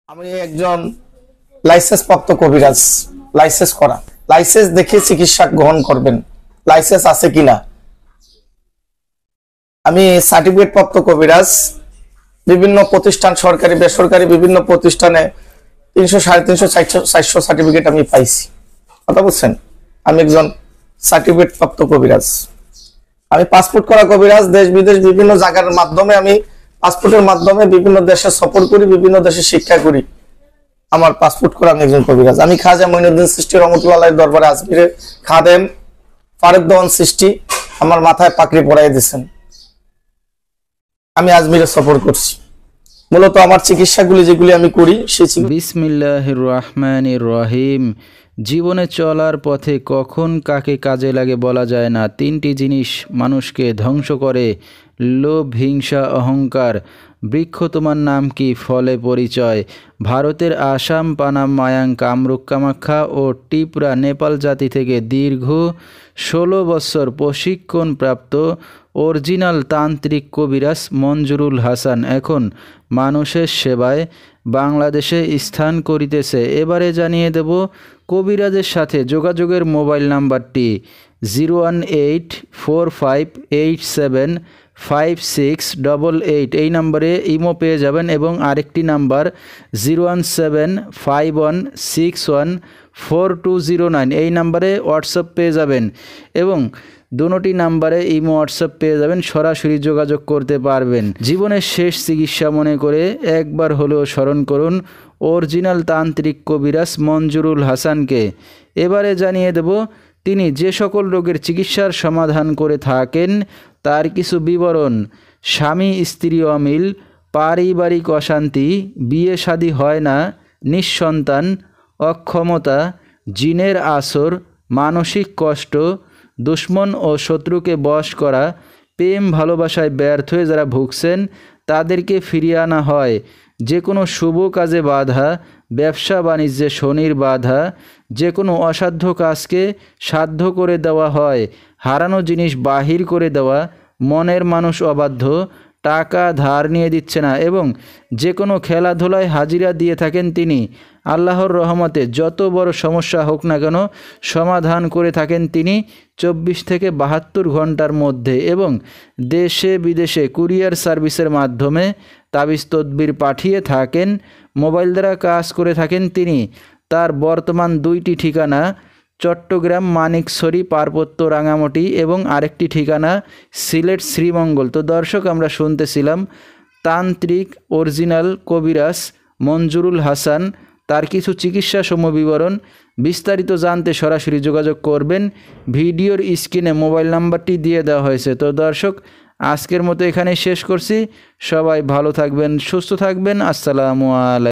আমি একজন লাইসেন্স প্রাপ্ত কবিরাজ। লাইসেন্স করা, লাইসেন্স দেখে চিকিৎসা গ্রহণ করবেন, লাইসেন্স আছে কিনা। আমি সার্টিফিকেট প্রাপ্ত কবিরাজ। বিভিন্ন প্রতিষ্ঠান, সরকারি বেসরকারি বিভিন্ন প্রতিষ্ঠানে 300, 350, 400 সার্টিফিকেট আমি পাইছি। কথা বলছেন, আমি একজন সার্টিফিকেট প্রাপ্ত কবিরাজ। আমি পাসপোর্ট করা কবিরাজ। দেশ বিদেশ বিভিন্ন জায়গার মাধ্যমে আমি পাসপোর্টের মাধ্যমে বিভিন্ন দেশে সফর করি, বিভিন্ন দেশে শিক্ষা করি। আমার পাসপোর্ট করা আমি একজন কবিরাজ। আমি খাজা মঈনুদ্দিন চিশতি রহমতুল্লাহ দরবারে আজমিরের খাদেম ফারুক দেওয়ান চিশতি আমার মাথায় পাকড়ি পরাই দিয়েছেন। আমি আজমিরে সফর করছি। মূলত আমার চিকিৎসাগুলি যেগুলি আমি করি বিসমিল্লাহির রহমানির রহিম। জীবনে চলার পথে কখন কাকে কাজে লাগে বলা যায় না। 3টি জিনিস মানুষকে ধ্বংস করে: লোভ, হিংসা, অহংকার। বৃক্ষ তোমার নাম কি, ফলে পরিচয়। ভারতের আসাম, পানাম, মায়াং, কামরূপ, কামাখ্যা ও ত্রিপুরা, নেপাল জাতি থেকে দীর্ঘ 16 বছর প্রশিক্ষণপ্রাপ্ত অরিজিনাল তান্ত্রিক কবিরাজ মঞ্জুরুল হাসান এখন মানুষের সেবায় বাংলাদেশে স্থান করিতেছে। এবারে জানিয়ে দেব কবিরাজের সাথে যোগাযোগের মোবাইল নাম্বারটি 01845875688। এই নাম্বারে ইমো পেয়ে যাবেন এবং আরেকটি নাম্বার 01751614209, এই নাম্বারে হোয়াটসঅ্যাপ পেয়ে যাবেন এবং দুটি নাম্বারে ইমো হোয়াটসঅ্যাপ পেয়ে যাবেন। সরাসরি যোগাযোগ করতে পারবেন। জীবনের শেষ চিকিৎসা মনে করে একবার হলেও স্মরণ করুন অরিজিনাল তান্ত্রিক কবিরাজ মঞ্জুরুল হাসানকে। এবারে জানিয়ে দেব তিনি যে সকল রোগের চিকিৎসার সমাধান করে থাকেন তার কিছু বিবরণ: স্বামী স্ত্রী অমিল, পারিবারিক অশান্তি, বিয়ে শাদী হয় না, নিঃসন্তান, অক্ষমতা, জিনের আসর, মানসিক কষ্ট, দুশ্মন ও শত্রুকে বশ করা, প্রেম ভালোবাসায় ব্যর্থ হয়ে যারা ভুগছেন তাদেরকে ফিরিয়ে আনা হয়, যে কোনো শুভ কাজে বাধা, ব্যবসা বাণিজ্যে শনির বাধা, যে কোনো অসাধ্য কাজকে সাধ্য করে দেওয়া হয়, হারানো জিনিস বাহির করে দেওয়া, মনের মানুষ অবাধ্য, টাকা ধার নিয়ে দিচ্ছে না এবং যে কোনো খেলাধুলায় হাজিরা দিয়ে থাকেন তিনি। আল্লাহর রহমতে যত বড় সমস্যা হোক না কেন সমাধান করে থাকেন তিনি 24 থেকে 72 ঘন্টার মধ্যে এবং দেশে বিদেশে কুরিয়ার সার্ভিসের মাধ্যমে তাবিজ তদবির পাঠিয়ে থাকেন। মোবাইল দ্বারা কাজ করে থাকেন তিনি। তার বর্তমান 2টি ঠিকানা চট্টগ্রাম মানিকছড়ি পার্বত্য রাঙামাটি এবং আরেকটি ঠিকানা সিলেট শ্রীমঙ্গল। তো দর্শক, আমরা শুনতেছিলাম তান্ত্রিক অরিজিনাল কবিরাজ মঞ্জুরুল হাসান, তার কিছু চিকিৎসা সমবিবরণ। বিস্তারিত জানতে সরাসরি যোগাযোগ করবেন। ভিডিওর স্ক্রিনে মোবাইল নাম্বারটি দিয়ে দেওয়া হয়েছে। তো দর্শক, আজকের মতো এখানেই শেষ করছি। সবাই ভালো থাকবেন, সুস্থ থাকবেন। আসসালামু আলাইকুম।